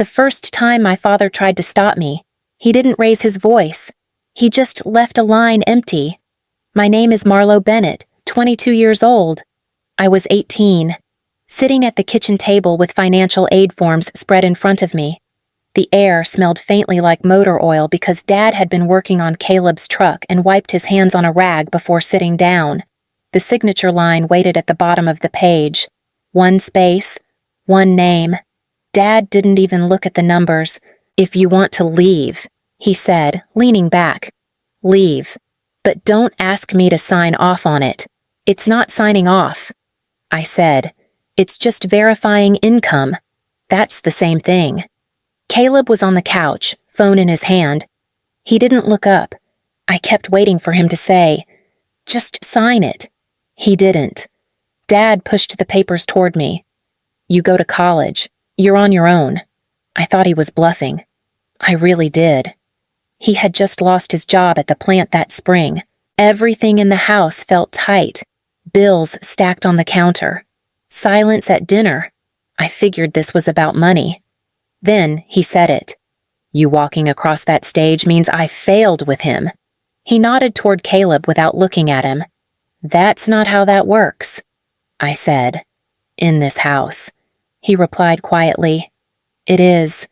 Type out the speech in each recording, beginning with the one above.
The first time my father tried to stop me, he didn't raise his voice. He just left a line empty. My name is Marlowe Bennett, 22 years old. I was 18, sitting at the kitchen table with financial aid forms spread in front of me. The air smelled faintly like motor oil because Dad had been working on Caleb's truck and wiped his hands on a rag before sitting down. The signature line waited at the bottom of the page. 1 space, 1 name. Dad didn't even look at the numbers. "If you want to leave," he said, leaning back. "Leave. But don't ask me to sign off on it. It's not signing off." I said, "It's just verifying income." "That's the same thing." Caleb was on the couch, phone in his hand. He didn't look up. I kept waiting for him to say, "Just sign it." He didn't. Dad pushed the papers toward me. "You go to college. You're on your own." I thought he was bluffing. I really did. He had just lost his job at the plant that spring. Everything in the house felt tight. Bills stacked on the counter. Silence at dinner. I figured this was about money. Then he said it. "You walking across that stage means I failed with him." He nodded toward Caleb without looking at him. "That's not how that works," I said. "In this house." He replied quietly. "It is."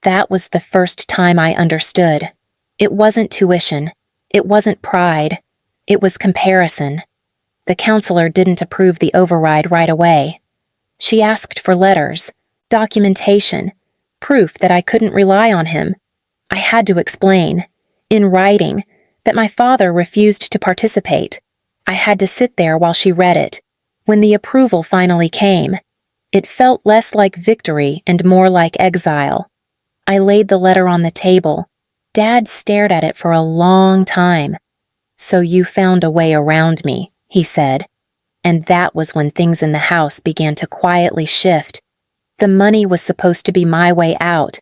That was the first time I understood. It wasn't tuition. It wasn't pride. It was comparison. The counselor didn't approve the override right away. She asked for letters, documentation, proof that I couldn't rely on him. I had to explain, in writing, that my father refused to participate. I had to sit there while she read it. When the approval finally came, it felt less like victory and more like exile. I laid the letter on the table. Dad stared at it for a long time. "So you found a way around me," he said. And that was when things in the house began to quietly shift. The money was supposed to be my way out.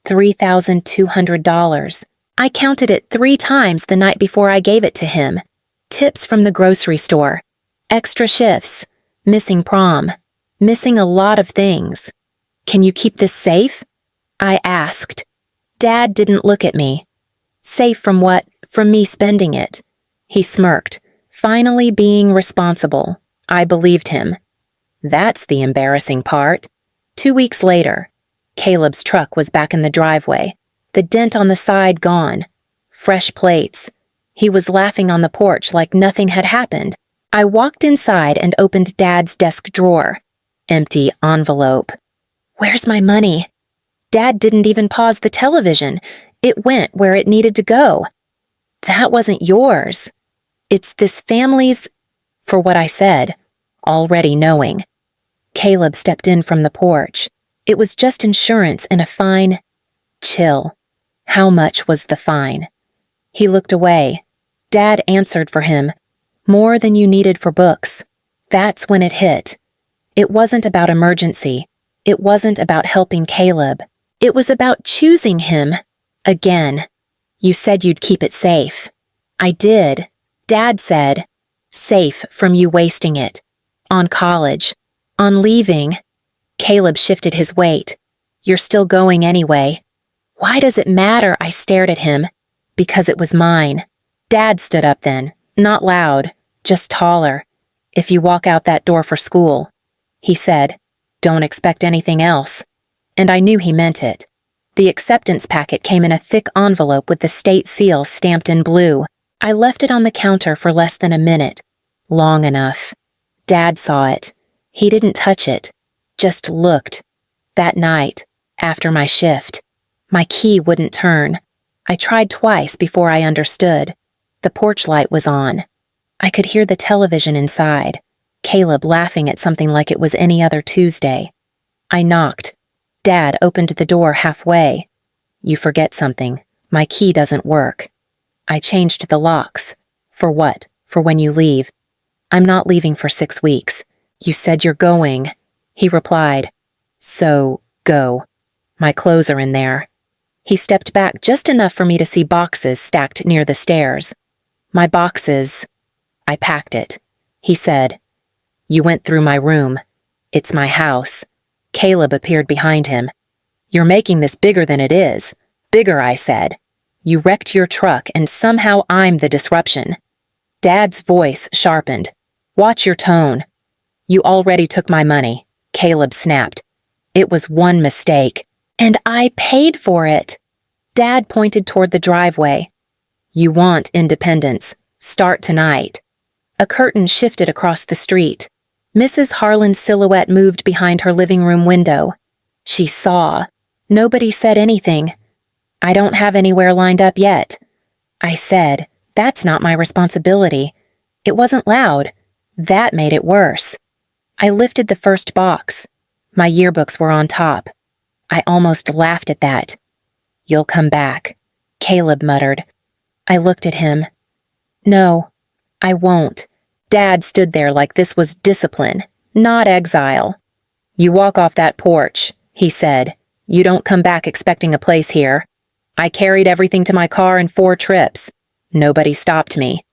$3,200. I counted it 3 times the night before I gave it to him. Tips from the grocery store. Extra shifts. Missing prom. Missing a lot of things. "Can you keep this safe?" I asked. Dad didn't look at me. "Safe from what? From me spending it." He smirked, finally being responsible. I believed him. That's the embarrassing part. 2 weeks later, Caleb's truck was back in the driveway, the dent on the side gone. Fresh plates. He was laughing on the porch like nothing had happened. I walked inside and opened Dad's desk drawer. Empty envelope. "Where's my money?" Dad didn't even pause the television. It went where it needed to go. "That wasn't yours. It's this family's," for what I said, already knowing. Caleb stepped in from the porch. It was just insurance and a fine. Chill. How much was the fine? He looked away. Dad answered for him. "More than you needed for books." That's when it hit. It wasn't about emergency. It wasn't about helping Caleb. It was about choosing him. Again. "You said you'd keep it safe." I did. Dad said, "Safe from you wasting it. On college. On leaving." Caleb shifted his weight. "You're still going anyway." "Why does it matter?" I stared at him. "Because it was mine." Dad stood up then, not loud, just taller. "If you walk out that door for school," he said, "don't expect anything else." And I knew he meant it. The acceptance packet came in a thick envelope with the state seal stamped in blue. I left it on the counter for less than a minute. Long enough. Dad saw it. He didn't touch it. Just looked. That night, after my shift, my key wouldn't turn. I tried twice before I understood. The porch light was on. I could hear the television inside. Caleb laughing at something like it was any other Tuesday. I knocked. Dad opened the door halfway. "You forget something. My key doesn't work." I changed the locks. "For what? For when you leave." "I'm not leaving for 6 weeks." "You said you're going," he replied. "So, go. My clothes are in there." He stepped back just enough for me to see boxes stacked near the stairs. "My boxes." I packed it. He said, "You went through my room. It's my house." Caleb appeared behind him. You're making this bigger than it is. Bigger, I said. You wrecked your truck and somehow I'm the disruption. Dad's voice sharpened. Watch your tone. You already took my money, Caleb snapped. It was one mistake. And I paid for it. Dad pointed toward the driveway. You want independence. Start tonight. A curtain shifted across the street. Mrs. Harlan's silhouette moved behind her living room window. She saw. Nobody said anything. I don't have anywhere lined up yet. I said, that's not my responsibility. It wasn't loud. That made it worse. I lifted the first box. My yearbooks were on top. I almost laughed at that. You'll come back, Caleb muttered. I looked at him. No, I won't. Dad stood there like this was discipline, not exile. You walk off that porch, he said. You don't come back expecting a place here. I carried everything to my car in 4 trips. Nobody stopped me.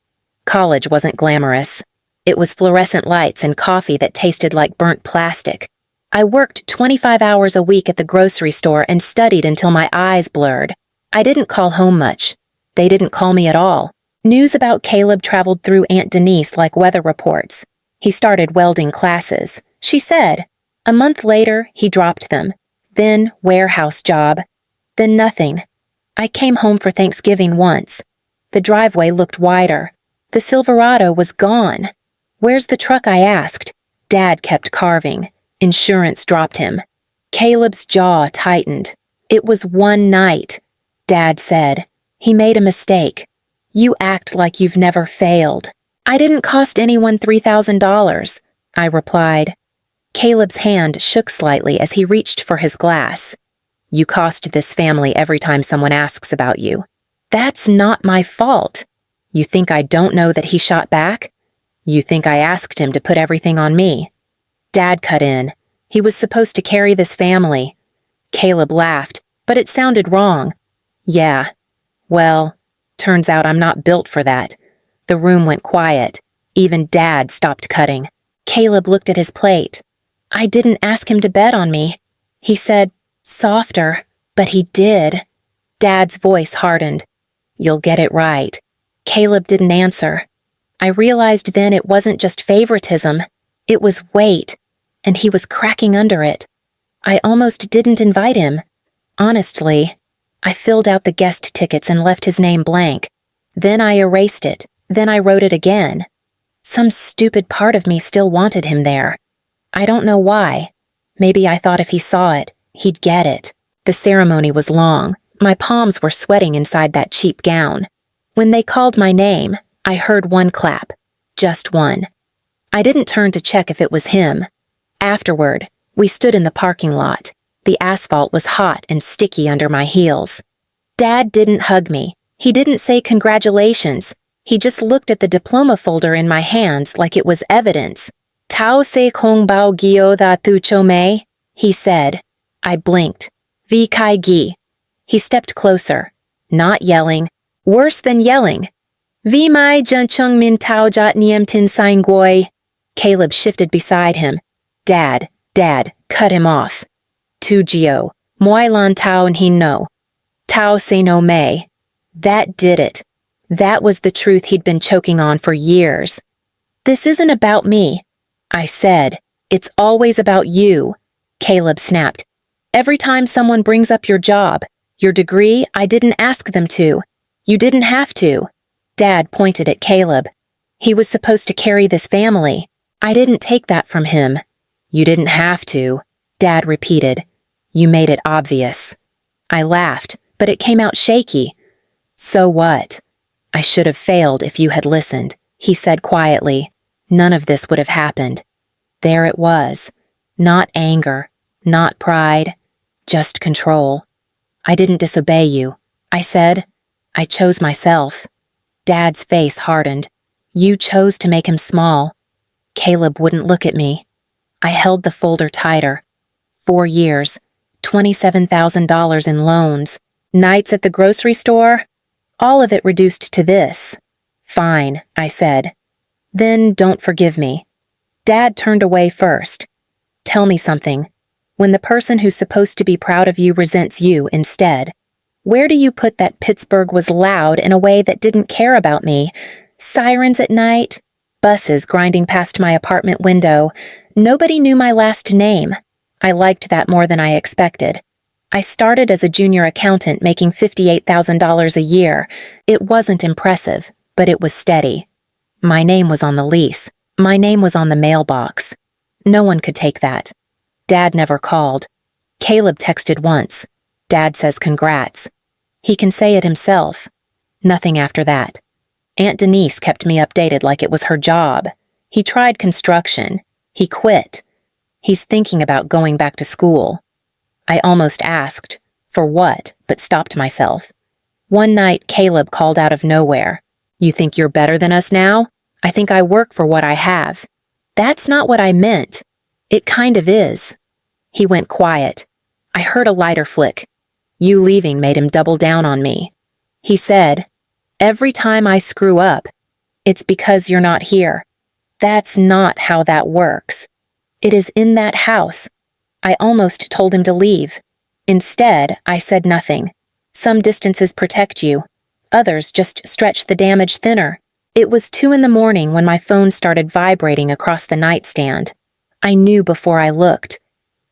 College wasn't glamorous. It was fluorescent lights and coffee that tasted like burnt plastic. I worked 25 hours a week at the grocery store and studied until my eyes blurred. I didn't call home much. They didn't call me at all. News about Caleb traveled through Aunt Denise like weather reports. He started welding classes, she said. A month later, he dropped them. Then warehouse job. Then nothing. I came home for Thanksgiving once. The driveway looked wider. The Silverado was gone. Where's the truck, I asked. Dad kept carving. Insurance dropped him. Caleb's jaw tightened. It was one night, Dad said. He made a mistake. You act like you've never failed. I didn't cost anyone $3,000, I replied. Caleb's hand shook slightly as he reached for his glass. You cost this family every time someone asks about you. That's not my fault. You think I don't know that he shot back? You think I asked him to put everything on me? Dad cut in. He was supposed to carry this family. Caleb laughed, but it sounded wrong. Yeah. Well, turns out I'm not built for that. The room went quiet. Even Dad stopped cutting. Caleb looked at his plate. I didn't ask him to bet on me. He said, softer, but he did. Dad's voice hardened. You'll get it right. Caleb didn't answer. I realized then it wasn't just favoritism. It was weight, and he was cracking under it. I almost didn't invite him. Honestly, I filled out the guest tickets and left his name blank. Then I erased it. Then I wrote it again. Some stupid part of me still wanted him there. I don't know why. Maybe I thought if he saw it, he'd get it. The ceremony was long. My palms were sweating inside that cheap gown. When they called my name, I heard one clap. Just one. I didn't turn to check if it was him. Afterward, we stood in the parking lot. The asphalt was hot and sticky under my heels. Dad didn't hug me. He didn't say congratulations. He just looked at the diploma folder in my hands like it was evidence. Tao se kong bao gyo da tu cho mei, he said. I blinked. Vi kai gi. He stepped closer. Not yelling. Worse than yelling. Vi mai jun chung min tao jat niem tin sain goi. Caleb shifted beside him. Dad, cut him off. Tu gio, moi lan tao and he no. Tao se no mei. That did it. That was the truth he'd been choking on for years. This isn't about me, I said. It's always about you, Caleb snapped. Every time someone brings up your job, your degree, I didn't ask them to. You didn't have to. Dad pointed at Caleb. He was supposed to carry this family. I didn't take that from him. You didn't have to, Dad repeated. You made it obvious. I laughed, but it came out shaky. So what? I should have failed if you had listened, he said quietly. None of this would have happened. There it was. Not anger, not pride, just control. I didn't disobey you, I said. I chose myself. Dad's face hardened. You chose to make him small. Caleb wouldn't look at me. I held the folder tighter. 4 years, $27,000 in loans, nights at the grocery store, all of it reduced to this. Fine, I said. Then don't forgive me. Dad turned away first. Tell me something. When the person who's supposed to be proud of you resents you instead. Where do you put that Pittsburgh was loud in a way that didn't care about me? Sirens at night, buses grinding past my apartment window. Nobody knew my last name. I liked that more than I expected. I started as a junior accountant making $58,000 a year. It wasn't impressive, but it was steady. My name was on the lease. My name was on the mailbox. No one could take that. Dad never called. Caleb texted once. Dad says congrats. He can say it himself. Nothing after that. Aunt Denise kept me updated like it was her job. He tried construction. He quit. He's thinking about going back to school. I almost asked, for what, but stopped myself. One night, Caleb called out of nowhere. You think you're better than us now? I think I work for what I have. That's not what I meant. It kind of is. He went quiet. I heard a lighter flick. You leaving made him double down on me. He said, every time I screw up, it's because you're not here. That's not how that works. It is in that house. I almost told him to leave. Instead, I said nothing. Some distances protect you. Others just stretch the damage thinner. It was 2 a.m. when my phone started vibrating across the nightstand. I knew before I looked.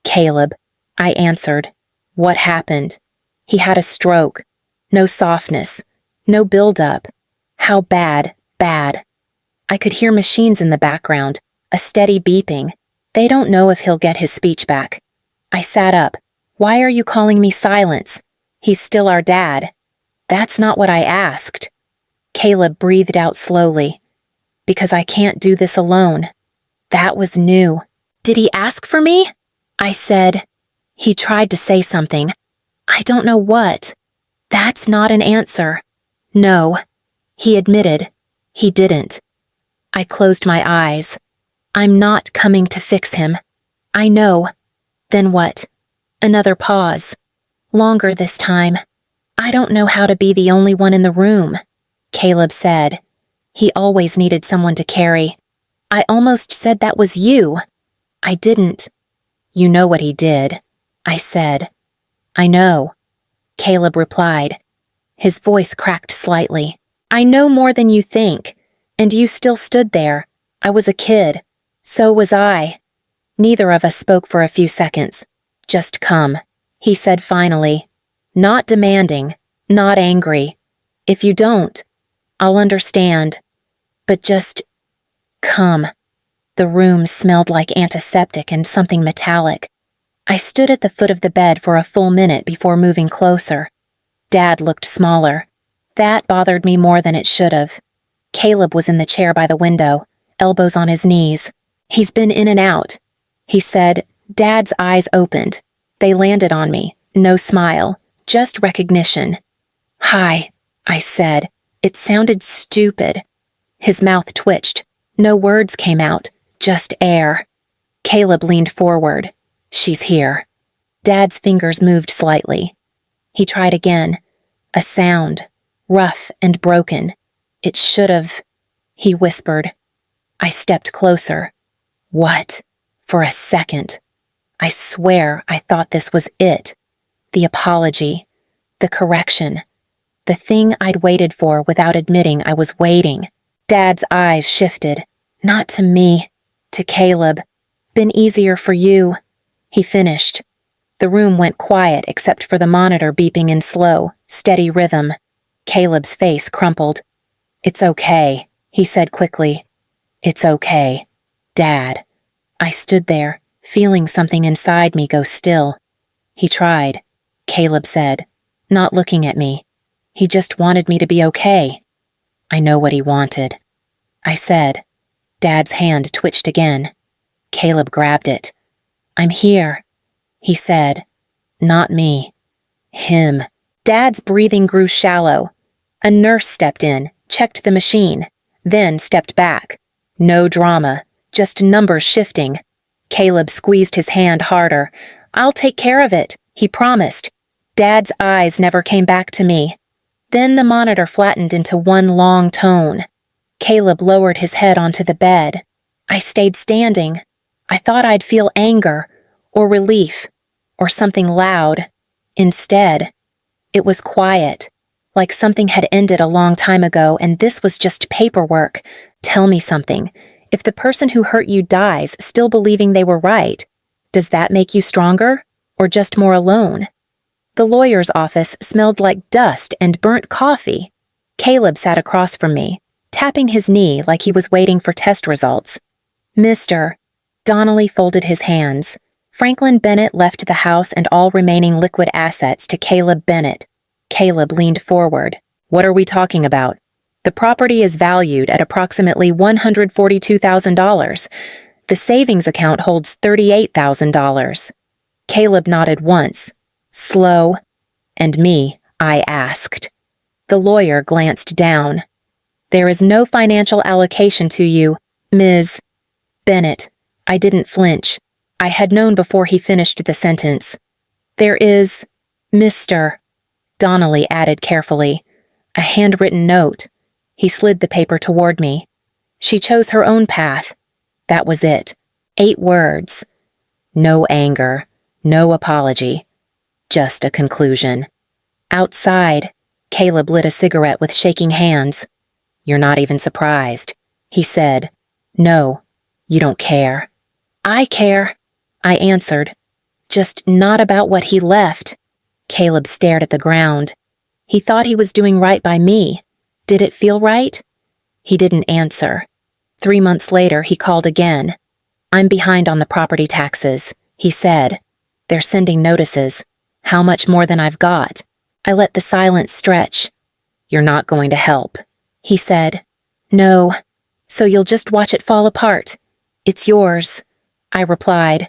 Caleb, I answered. What happened? He had a stroke. No softness. No build-up. How bad, bad. I could hear machines in the background, a steady beeping. They don't know if he'll get his speech back. I sat up. Why are you calling me Silence? He's still our dad. That's not what I asked. Caleb breathed out slowly. Because I can't do this alone. That was new. Did he ask for me? I said. He tried to say something. I don't know what. That's not an answer. No. He admitted. He didn't. I closed my eyes. I'm not coming to fix him. I know. Then what? Another pause. Longer this time. I don't know how to be the only one in the room, Caleb said. He always needed someone to carry. I almost said that was you. I didn't. You know what he did, I said. I know, Caleb replied. His voice cracked slightly. I know more than you think, and you still stood there. I was a kid. So was I. Neither of us spoke for a few seconds. Just come, he said finally. Not demanding, not angry. If you don't, I'll understand. But just come. The room smelled like antiseptic and something metallic. I stood at the foot of the bed for a full minute before moving closer. Dad looked smaller. That bothered me more than it should have. Caleb was in the chair by the window, elbows on his knees. He's been in and out. He said. Dad's eyes opened. They landed on me. No smile, just recognition. Hi, I said. It sounded stupid. His mouth twitched. No words came out, just air. Caleb leaned forward. She's here. Dad's fingers moved slightly. He tried again. A sound, rough and broken. It should have, he whispered. I stepped closer. What? For a second. I swear I thought this was it. The apology. The correction. The thing I'd waited for without admitting I was waiting. Dad's eyes shifted. Not to me. To Caleb. Been easier for you. He finished. The room went quiet except for the monitor beeping in slow, steady rhythm. Caleb's face crumpled. It's okay, he said quickly. It's okay. Dad. I stood there, feeling something inside me go still. He tried, Caleb said, not looking at me. He just wanted me to be okay. I know what he wanted. I said. Dad's hand twitched again. Caleb grabbed it. I'm here, he said. Not me. Him. Dad's breathing grew shallow. A nurse stepped in, checked the machine, then stepped back. No drama, just numbers shifting. Caleb squeezed his hand harder. I'll take care of it, he promised. Dad's eyes never came back to me. Then the monitor flattened into one long tone. Caleb lowered his head onto the bed. I stayed standing. I thought I'd feel anger, or relief, or something loud. Instead, it was quiet, like something had ended a long time ago and this was just paperwork. Tell me something. If the person who hurt you dies still believing they were right, does that make you stronger, or just more alone? The lawyer's office smelled like dust and burnt coffee. Caleb sat across from me, tapping his knee like he was waiting for test results. Mr. Donnelly folded his hands. Franklin Bennett left the house and all remaining liquid assets to Caleb Bennett. Caleb leaned forward. What are we talking about? The property is valued at approximately $142,000. The savings account holds $38,000. Caleb nodded once. Slow. And me, I asked. The lawyer glanced down. There is no financial allocation to you, Ms. Bennett. I didn't flinch. I had known before he finished the sentence. There is, Mr. Donnelly added carefully, a handwritten note. He slid the paper toward me. She chose her own path. That was it. 8 words. No anger, no apology. Just a conclusion. Outside, Caleb lit a cigarette with shaking hands. You're not even surprised, he said. No, you don't care. I care, I answered. Just not about what he left. Caleb stared at the ground. He thought he was doing right by me. Did it feel right? He didn't answer. 3 months later, he called again. I'm behind on the property taxes, he said. They're sending notices. How much more than I've got? I let the silence stretch. You're not going to help, he said. No. So you'll just watch it fall apart. It's yours, I replied.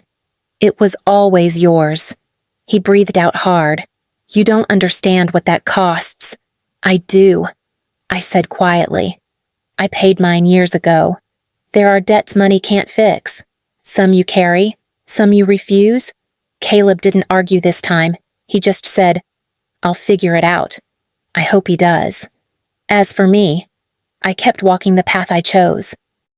It was always yours. He breathed out hard. You don't understand what that costs. I do, I said quietly. I paid mine years ago. There are debts money can't fix. Some you carry, some you refuse. Caleb didn't argue this time. He just said, I'll figure it out. I hope he does. As for me, I kept walking the path I chose.